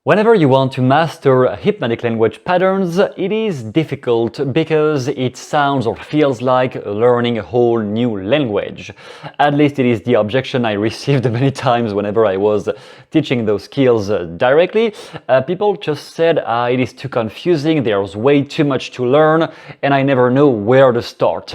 Whenever you want to master hypnotic language patterns, it is difficult because it sounds or feels like learning a whole new language. At least it is the objection I received many times whenever I was teaching those skills directly. People just said it is too confusing, there's way too much to learn, and I never know where to start.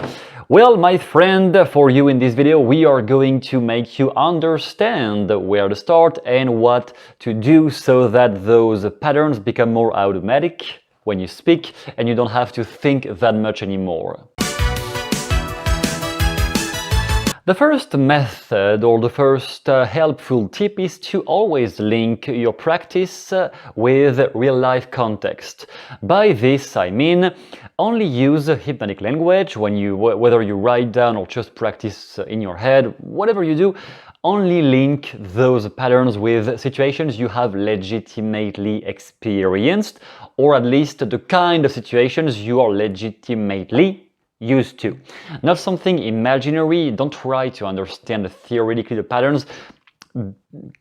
Well, my friend, for you in this video, we are going to make you understand where to start and what to do so that those patterns become more automatic when you speak and you don't have to think that much anymore. The first method or the first helpful tip is to always link your practice with real-life context. By this I mean only use hypnotic language whether you write down or just practice in your head, whatever you do, only link those patterns with situations you have legitimately experienced, or at least the kind of situations you are legitimately used to. Not something imaginary. Don't try to understand theoretically the patterns.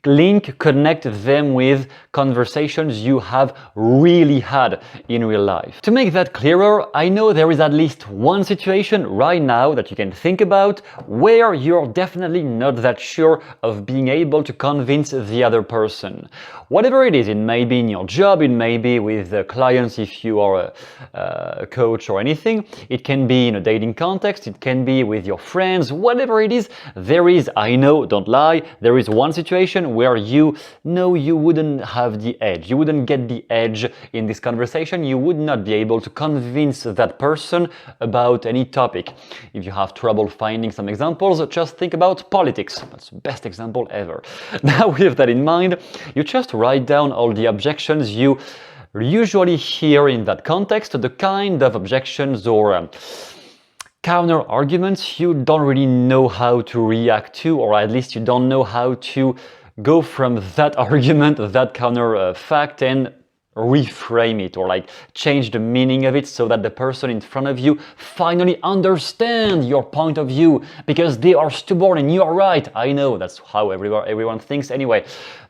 Connect them with conversations you have really had in real life. To make that clearer, I know there is at least one situation right now that you can think about where you're definitely not that sure of being able to convince the other person. Whatever it is, it may be in your job, it may be with clients if you are a coach or anything, it can be in a dating context, it can be with your friends, whatever it is, there is, I know, don't lie, there is one situation where you know you wouldn't have the edge, you wouldn't get the edge in this conversation, you would not be able to convince that person about any topic. If you have trouble finding some examples, just think about politics. That's the best example ever. Now with that in mind, you just write down all the objections you usually hear in that context, the kind of objections or counter arguments you don't really know how to react to, or at least you don't know how to go from that argument, that counter fact, and reframe it, or like change the meaning of it so that the person in front of you finally understands your point of view because they are stubborn and you are right. I know that's how everyone thinks anyway.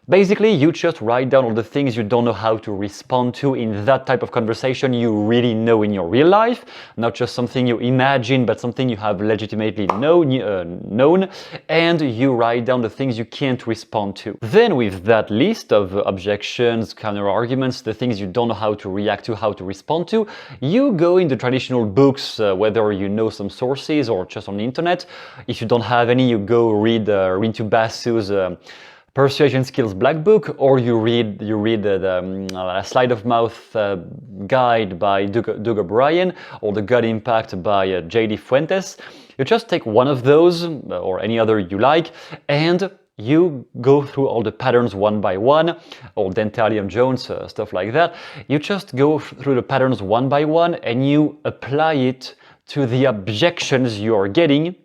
Basically, you just write down all the things you don't know how to respond to in that type of conversation you really know in your real life, not just something you imagine, but something you have legitimately known, and you write down the things you can't respond to. Then with that list of objections, counter-arguments, the things you don't know how to react to, how to respond to, you go in the traditional books, whether you know some sources or just on the internet. If you don't have any, you go read Rintu Basu's Persuasion Skills Black Book, or you read the Sleight of Mouth guide by Doug O'Brien, or The Gut Impact by J.D. Fuentes. You just take one of those, or any other you like, and you go through all the patterns one by one, or Dentalium Jones, stuff like that. You just go through the patterns one by one, and you apply it to the objections you are getting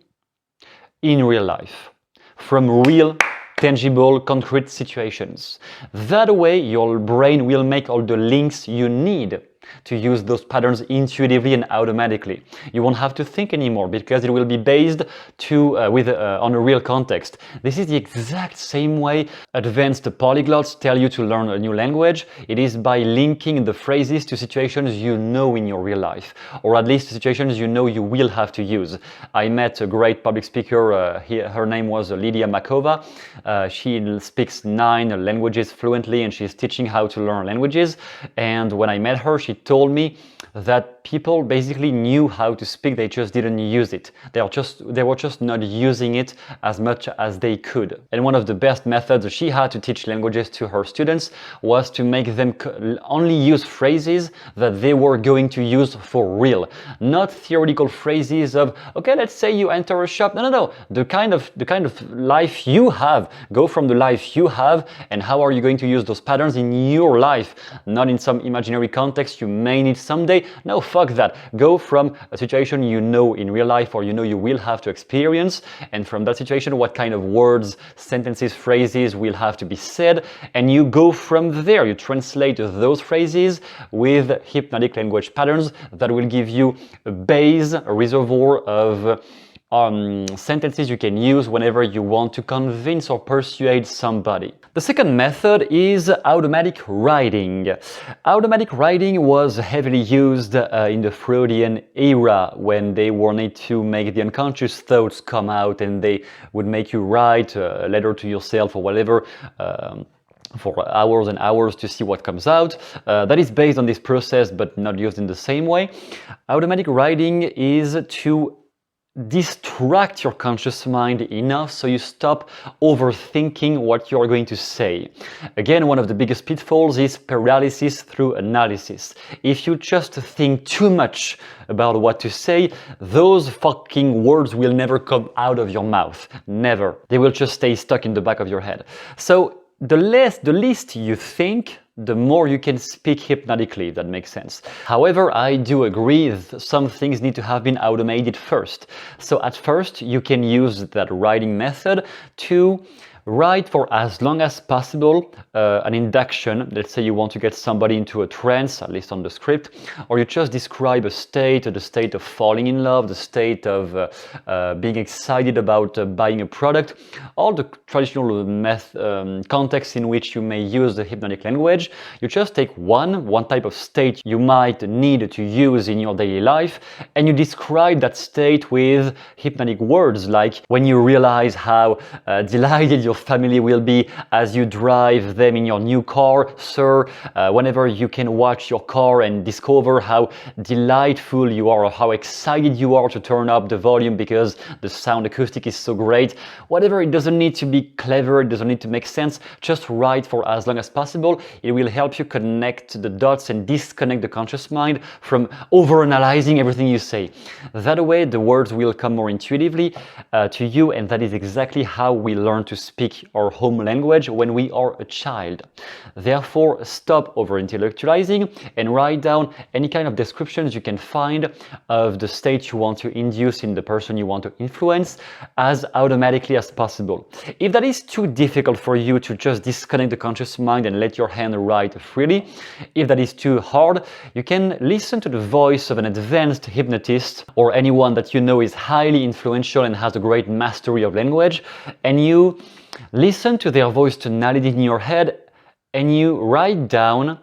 in real life, from real tangible, concrete situations. That way, your brain will make all the links you need to use those patterns intuitively and automatically. You won't have to think anymore because it will be based on a real context. This is the exact same way advanced polyglots tell you to learn a new language. It is by linking the phrases to situations you know in your real life, or at least situations you know you will have to use. I met a great public speaker, her name was Lydia Makova. She speaks 9 languages fluently and she's teaching how to learn languages. And when I met her, she told me that people basically knew how to speak, they just didn't use it. They were just not using it as much as they could. And one of the best methods she had to teach languages to her students was to make them only use phrases that they were going to use for real. Not theoretical phrases of, okay, let's say you enter a shop. No. The kind of life you have. Go from the life you have and how are you going to use those patterns in your life, not in some imaginary context you may need someday. No, fuck that. Go from a situation you know in real life or you know you will have to experience, and from that situation what kind of words, sentences, phrases will have to be said, and you go from there. You translate those phrases with hypnotic language patterns that will give you a base, a reservoir of sentences you can use whenever you want to convince or persuade somebody. The second method is automatic writing. Automatic writing was heavily used in the Freudian era when they wanted to make the unconscious thoughts come out, and they would make you write a letter to yourself or whatever for hours and hours to see what comes out. That is based on this process but not used in the same way. Automatic writing is to distract your conscious mind enough so you stop overthinking what you're going to say. Again, one of the biggest pitfalls is paralysis through analysis. If you just think too much about what to say, those fucking words will never come out of your mouth. Never. They will just stay stuck in the back of your head. So the least you think, the more you can speak hypnotically, if that makes sense. However, I do agree that some things need to have been automated first. So at first, you can use that writing method to write for as long as possible an induction. Let's say you want to get somebody into a trance, at least on the script, or you just describe a state, the state of falling in love, the state of being excited about buying a product, all the traditional contexts in which you may use the hypnotic language. You just take one type of state you might need to use in your daily life, and you describe that state with hypnotic words, like when you realize how delighted your family will be as you drive them in your new car, sir. Whenever you can watch your car and discover how delightful you are, or how excited you are to turn up the volume because the sound acoustic is so great. Whatever, it doesn't need to be clever, it doesn't need to make sense. Just write for as long as possible. It will help you connect the dots and disconnect the conscious mind from overanalyzing everything you say. That way, the words will come more intuitively to you, and that is exactly how we learn to speak our home language when we are a child. Therefore, stop over-intellectualizing and write down any kind of descriptions you can find of the state you want to induce in the person you want to influence as automatically as possible. If that is too difficult for you to just disconnect the conscious mind and let your hand write freely, if that is too hard, you can listen to the voice of an advanced hypnotist or anyone that you know is highly influential and has a great mastery of language, and you listen to their voice tonality in your head, and you write down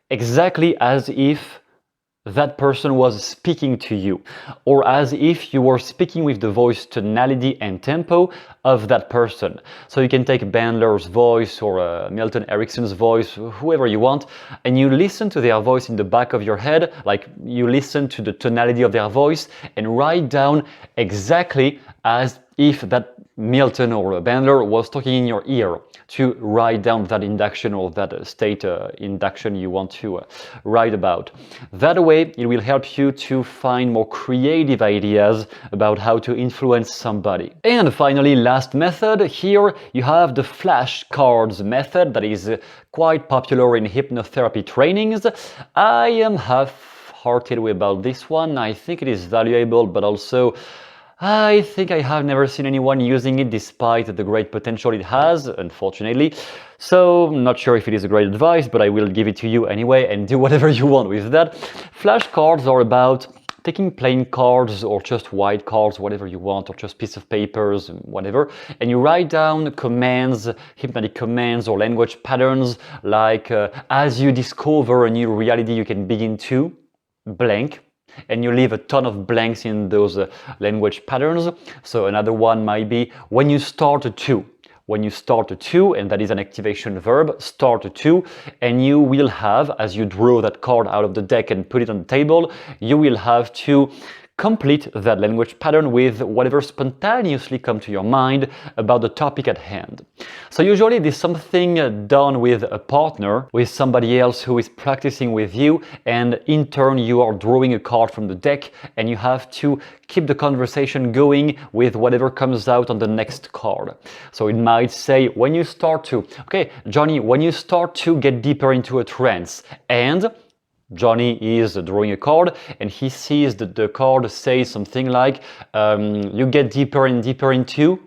exactly as if that person was speaking to you, or as if you were speaking with the voice tonality and tempo of that person. So you can take Bandler's voice or Milton Erickson's voice, whoever you want, and you listen to their voice in the back of your head, like you listen to the tonality of their voice and write down exactly as if that Milton or Bandler was talking in your ear, to write down that induction or that state induction you want to write about. That way, it will help you to find more creative ideas about how to influence somebody. And finally, last method, here you have the flashcards method that is quite popular in hypnotherapy trainings. I am half-hearted about this one. I think it is valuable, but also I think I have never seen anyone using it despite the great potential it has, unfortunately. So, I'm not sure if it is a great advice, but I will give it to you anyway and do whatever you want with that. Flashcards are about taking plain cards or just white cards, whatever you want, or just piece of papers, whatever, and you write down commands, hypnotic commands or language patterns, like as you discover a new reality, you can begin to blank. And you leave a ton of blanks in those language patterns. So another one might be when you start to. When you start to, and that is an activation verb, start to, and you will have, as you draw that card out of the deck and put it on the table, you will have to complete that language pattern with whatever spontaneously comes to your mind about the topic at hand. So usually this is something done with a partner, with somebody else who is practicing with you, and in turn you are drawing a card from the deck and you have to keep the conversation going with whatever comes out on the next card. So it might say, when you start to, okay, Johnny, when you start to get deeper into a trance, and Johnny is drawing a card and he sees that the card says something like, you get deeper and deeper into,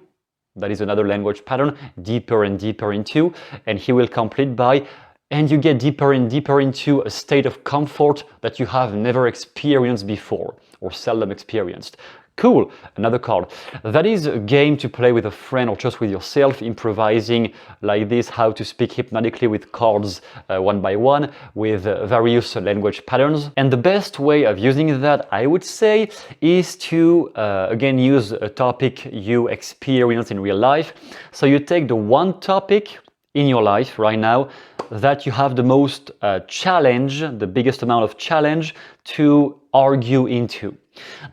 that is another language pattern, deeper and deeper into, and he will complete by, and you get deeper and deeper into a state of comfort that you have never experienced before or seldom experienced. Cool, another card. That is a game to play with a friend or just with yourself, improvising like this, how to speak hypnotically with cards one by one, with various language patterns. And the best way of using that, I would say, is to, again, use a topic you experience in real life. So you take the one topic in your life right now that you have the most challenge, the biggest amount of challenge to argue into.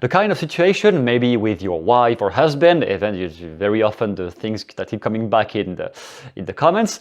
The kind of situation, maybe with your wife or husband, and very often the things that keep coming back in the comments,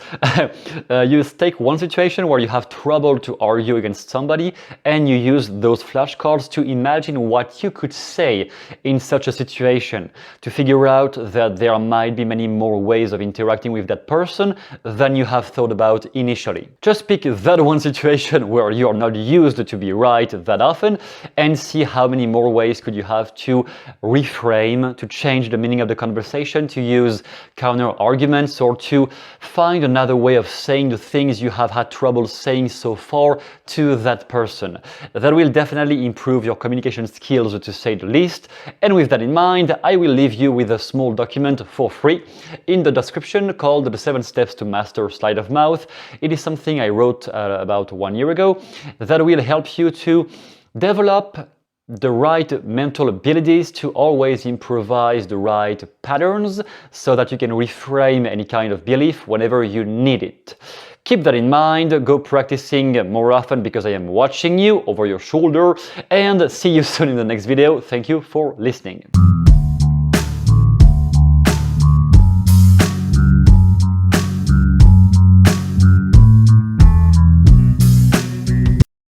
you take one situation where you have trouble to argue against somebody, and you use those flashcards to imagine what you could say in such a situation, to figure out that there might be many more ways of interacting with that person than you have thought about initially. Just pick that one situation where you are not used to be right that often, and see how many more ways could you have to reframe, to change the meaning of the conversation, to use counter arguments, or to find another way of saying the things you have had trouble saying so far to that person. That will definitely improve your communication skills, to say the least. And with that in mind, I will leave you with a small document for free in the description called The 7 Steps to Master Sleight of Mouth. It is something I wrote about 1 year ago that will help you to develop the right mental abilities to always improvise the right patterns so that you can reframe any kind of belief whenever you need it. Keep that in mind, go practicing more often because I am watching you over your shoulder, and see you soon in the next video. Thank you for listening.